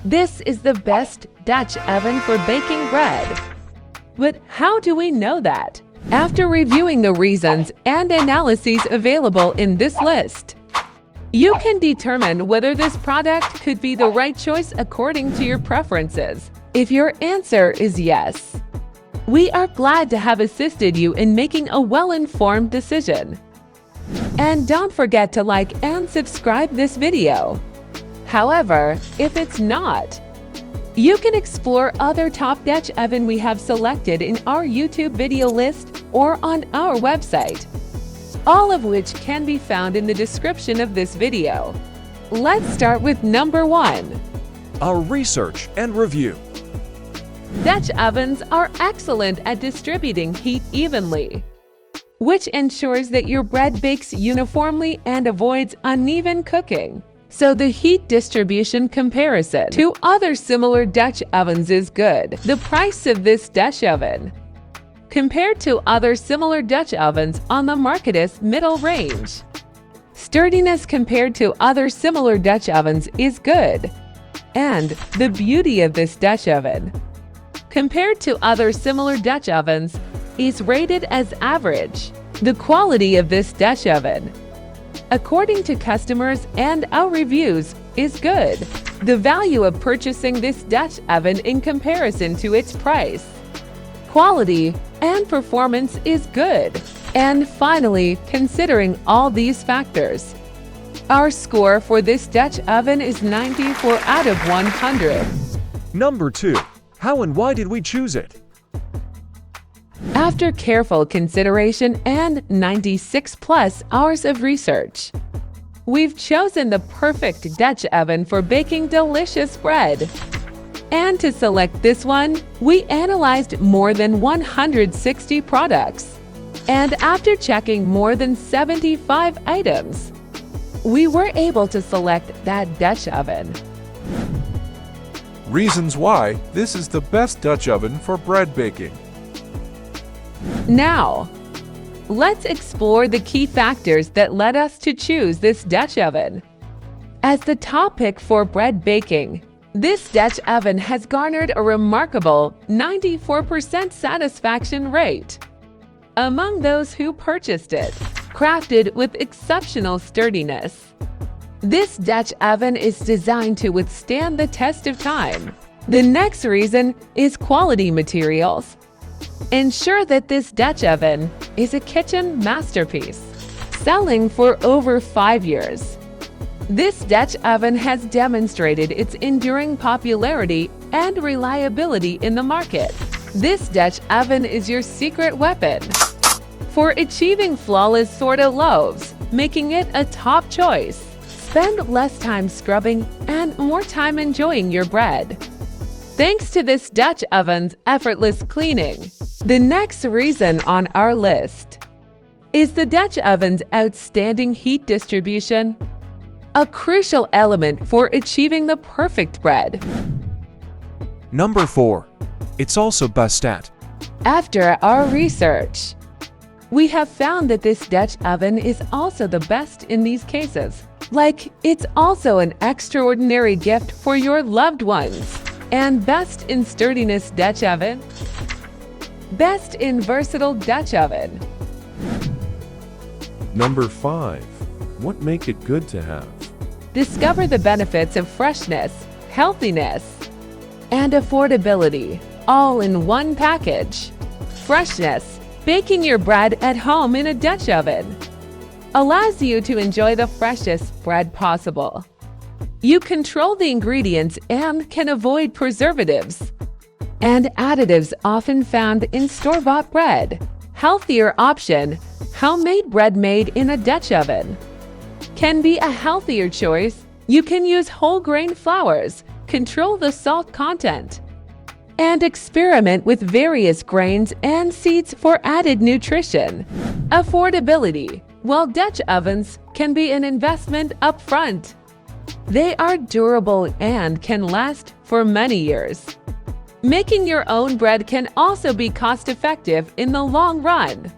This is the best Dutch oven for baking bread. But how do we know that? After reviewing the reasons and analyses available in this list, you can determine whether this product could be the right choice according to your preferences. If your answer is yes, we are glad to have assisted you in making a well-informed decision. And don't forget to like and subscribe this video. However, if it's not, you can explore other top Dutch oven we have selected in our YouTube video list or on our website, all of which can be found in the description of this video. Let's start with number 1. Our research and review. Dutch ovens are excellent at distributing heat evenly, which ensures that your bread bakes uniformly and avoids uneven cooking. So the heat distribution comparison to other similar Dutch ovens is good. The price of this Dutch oven compared to other similar Dutch ovens on the market is middle range. Sturdiness compared to other similar Dutch ovens is good. And the beauty of this Dutch oven compared to other similar Dutch ovens is rated as average. The quality of this Dutch oven, according to customers and our reviews, is good. The value of purchasing this Dutch oven in comparison to its price, quality, and performance is good. And finally, considering all these factors, our score for this Dutch oven is 94 out of 100. Number 2. How and why did we choose it? After careful consideration and 96+ hours of research, we've chosen the perfect Dutch oven for baking delicious bread. And to select this one, we analyzed more than 160 products. And after checking more than 75 items, we were able to select that Dutch oven. Reasons why this is the best Dutch oven for bread baking. Now, let's explore the key factors that led us to choose this Dutch oven. As the top pick for bread baking, this Dutch oven has garnered a remarkable 94% satisfaction rate among those who purchased it. Crafted with exceptional sturdiness, this Dutch oven is designed to withstand the test of time. The next reason is quality materials. Ensure that this Dutch oven is a kitchen masterpiece, selling for over 5 years. This Dutch oven has demonstrated its enduring popularity and reliability in the market. This Dutch oven is your secret weapon for achieving flawless sorta loaves, making it a top choice. Spend less time scrubbing and more time enjoying your bread, thanks to this Dutch oven's effortless cleaning. The next reason on our list is the Dutch oven's outstanding heat distribution, a crucial element for achieving the perfect bread. Number 4. It's also best at. After our research, we have found that this Dutch oven is also the best in these cases. Like, it's also an extraordinary gift for your loved ones. And best in sturdiness Dutch oven, best in versatile Dutch oven. Number 5. What make it good to have? Discover the benefits of freshness, healthiness, and affordability, all in one package. Freshness. Baking your bread at home in a Dutch oven allows you to enjoy the freshest bread possible. You control the ingredients and can avoid preservatives and additives often found in store-bought bread. Healthier option. Homemade bread made in a Dutch oven can be a healthier choice. You can use whole grain flours, control the salt content, and experiment with various grains and seeds for added nutrition. Affordability. While Dutch ovens can be an investment up front, they are durable and can last for many years. Making your own bread can also be cost-effective in the long run,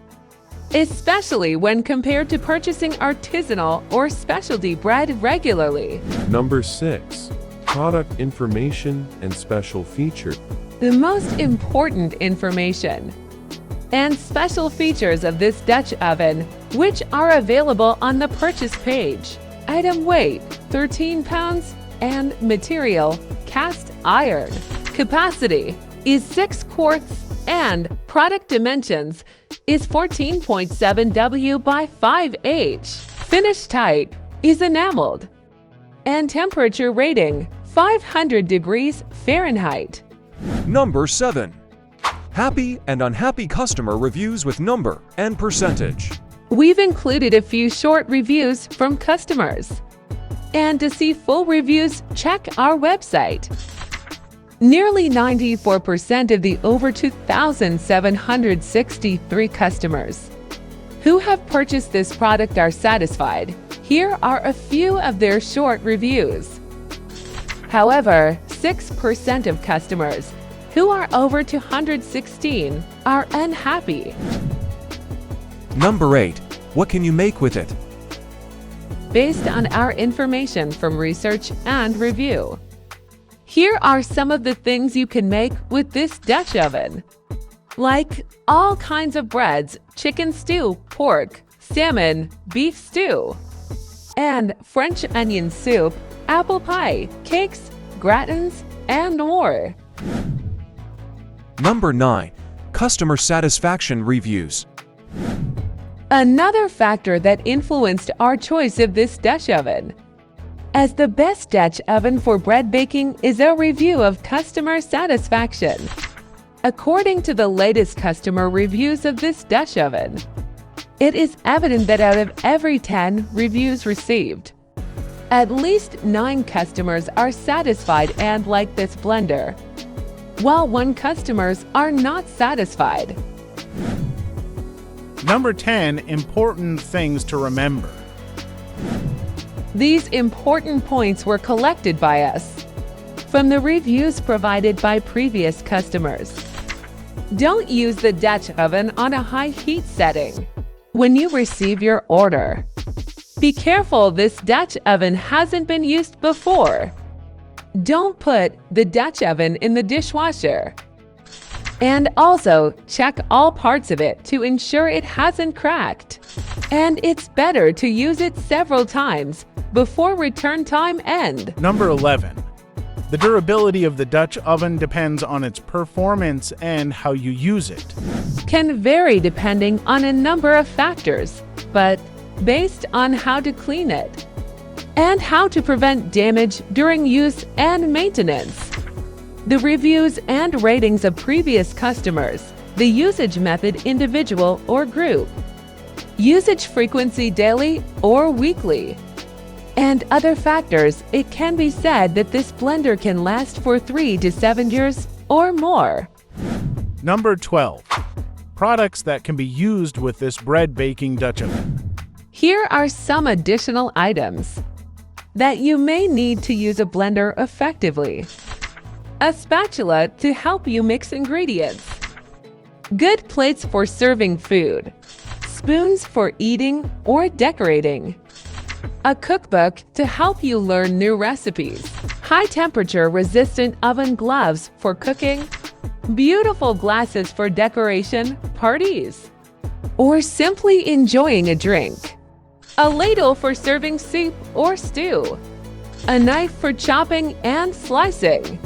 especially when compared to purchasing artisanal or specialty bread regularly. Number 6. Product information and special feature. The most important information and special features of this Dutch oven, which are available on the purchase page. Item weight 13 pounds and material cast iron. Capacity is 6 quarts and product dimensions is 14.7 W by 5H. Finish type is enameled. And temperature rating 500 degrees Fahrenheit. Number 7. Happy and unhappy customer reviews with number and percentage. We've included a few short reviews from customers. And to see full reviews, check our website. Nearly 94% of the over 2,763 customers who have purchased this product are satisfied. Here are a few of their short reviews. However, 6% of customers who are over 216 are unhappy. Number 8. What can you make with it? Based on our information from research and review, here are some of the things you can make with this Dutch oven. Like all kinds of breads, chicken stew, pork, salmon, beef stew, and French onion soup, apple pie, cakes, gratins, and more. Number 9. Customer satisfaction reviews. Another factor that influenced our choice of this Dutch oven as the best Dutch oven for bread baking is a review of customer satisfaction. According to the latest customer reviews of this Dutch oven, it is evident that out of every 10 reviews received, at least 9 customers are satisfied and like this blender, while 1 customers are not satisfied. Number 10. Important things to remember. These important points were collected by us from the reviews provided by previous customers. Don't use the Dutch oven on a high heat setting when you receive your order. Be careful, this Dutch oven hasn't been used before. Don't put the Dutch oven in the dishwasher. And also, check all parts of it to ensure it hasn't cracked. And it's better to use it several times before return time end. Number 11. The durability of the Dutch oven depends on its performance and how you use it. Can vary depending on a number of factors, but based on how to clean it and how to prevent damage during use and maintenance. The reviews and ratings of previous customers, the usage method individual or group, usage frequency daily or weekly, and other factors, it can be said that this blender can last for 3 to 7 years or more. Number 12. Products that can be used with this bread baking Dutch oven. Here are some additional items that you may need to use a blender effectively. A spatula to help you mix ingredients. Good plates for serving food. Spoons for eating or decorating. A cookbook to help you learn new recipes. High temperature resistant oven gloves for cooking. Beautiful glasses for decoration, parties, or simply enjoying a drink. A ladle for serving soup or stew. A knife for chopping and slicing.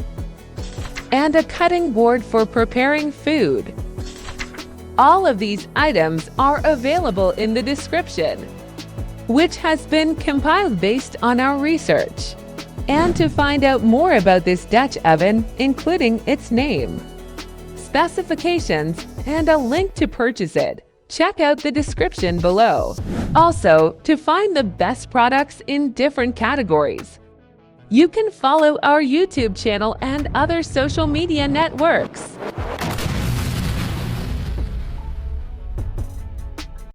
And a cutting board for preparing food. All of these items are available in the description, which has been compiled based on our research. And to find out more about this Dutch oven, including its name, specifications, and a link to purchase it, check out the description below. Also, to find the best products in different categories, you can follow our YouTube channel and other social media networks.